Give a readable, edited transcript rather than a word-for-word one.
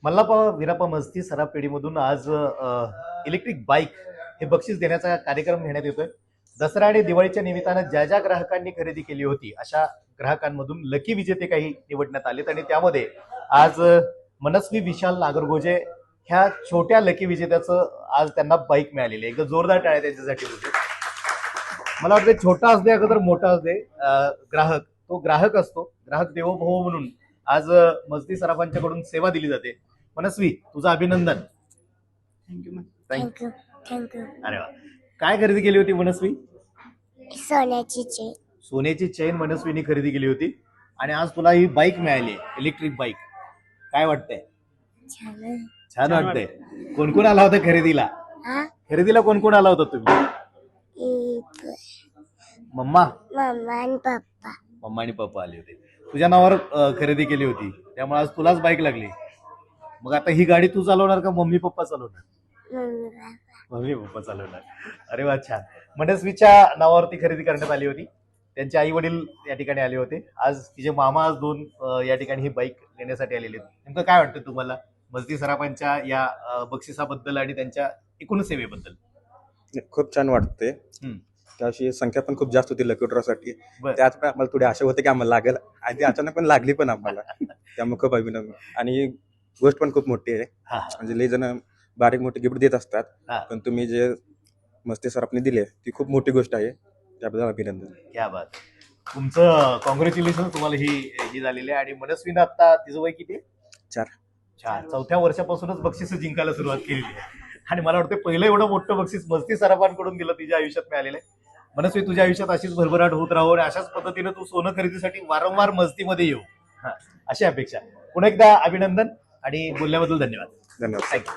मल्लापा विरापा मस्ती सराफ पेढीमधून आज electric bike हे बक्षीस देण्याचा कार्यक्रम घेण्यात येतोय. दसरा आणि दिवाळीच्या निमित्तानं ज्या ज्या ग्राहकांनी खरेदी केली होती अशा ग्राहकांमधून लकी विजेते काही निवडण्यात आलेत आणि त्यामध्ये आज मनस्वी विशाल नागरगोजे ह्या छोट्या लकी विजेत्याचं आज त्यांना बाईक मिळालेली आहे. एकदा जोरदार टाळ्या त्यांच्यासाठी होते. मला वाटतं छोटा असते अगोदर मोठा असते, ग्राहक तो ग्राहक असतो, ग्राहक देवो भव म्हणून आज मस्ती सराफांच्याकडून सेवा दिली जाते. मनस्वी, तुझं अभिनंदन. थँक्यू. Thank you thank you. अरे वा, काय खरेदी केली होती मनस्वी? सोन्याची चेन. सोन्याची चेन मनस्वीने खरेदी केली होती आणि आज तुला ही बाईक मिळाली आहे, इलेक्ट्रिक बाईक. काय वाटतंय? छान. छान वाटतंय. कोण कोण आला होता खरेदीला? हा खरेदीला कोण कोण आला होता तुम्ही? मम्मा मम्मा आणि पप्पा. मम्मा आणि पप्पा आले होते. तुझ्या नावावर खरेदी केली होती त्यामुळे आज तुलाच बाईक लागली. मग आता ही गाडी तू चालवणार का मम्मी पप्पा चालवणार? Mummy papa. मम्मी पप्पा चालवणार. अरे वा, छान. मनस्वीच्या नावावरती खरेदी करण्यात आली होती. त्यांचे आई वडील या ठिकाणी आले होते. आज तिचे मामा आज दोन या ठिकाणी ही बाईक घेण्यासाठी आलेले आहेत. नेमकं काय वाटतं तुम्हाला मस्ती सराफांच्या या बक्षिसाबद्दल आणि त्यांच्या एकूण सेवेबद्दल? खूप छान वाटते. त्याशी संख्या पण खूप जास्त होती लकी ड्रॉसाठी. त्यात पण आम्हाला थोडी आशा होते की आम्हाला लागेल आणि ती अचानक पण लागली पण आम्हाला. त्यामुळे खूप अभिनंदन. आणि गोष्ट पण खूप मोठी आहे. म्हणजे लई जण बारीक मोठी गिफ्ट देत असतात, पण तुम्ही जे मस्ती सराफने दिले ती खूप मोठी गोष्ट आहे. त्याबद्दल अभिनंदन. क्या बात. तुमचं कॉंग्रॅच्युलेशन. तुम्हाला ही झालेली आहे. आणि मनस्वीनं आता तिचं वय किती? 4. चौथ्या वर्षापासूनच बक्षीस जिंकायला सुरुवात केलेली आहे आणि मला वाटतं पहिलं एवढं मोठं बक्षीस मस्ती सराफांकडून दिलं तिच्या आयुष्यात मिळालेलं आहे. मनस्वी, तुझ्या आयुष्यात अशीच भरभराट होत राहू आणि अशाच पद्धतीनं तू सोनं खरेदीसाठी वारंवार मस्तीमध्ये येऊ, अशी अपेक्षा. पुन्हा एकदा अभिनंदन आणि बोलल्याबद्दल धन्यवाद. धन्यवाद. थँक्यू.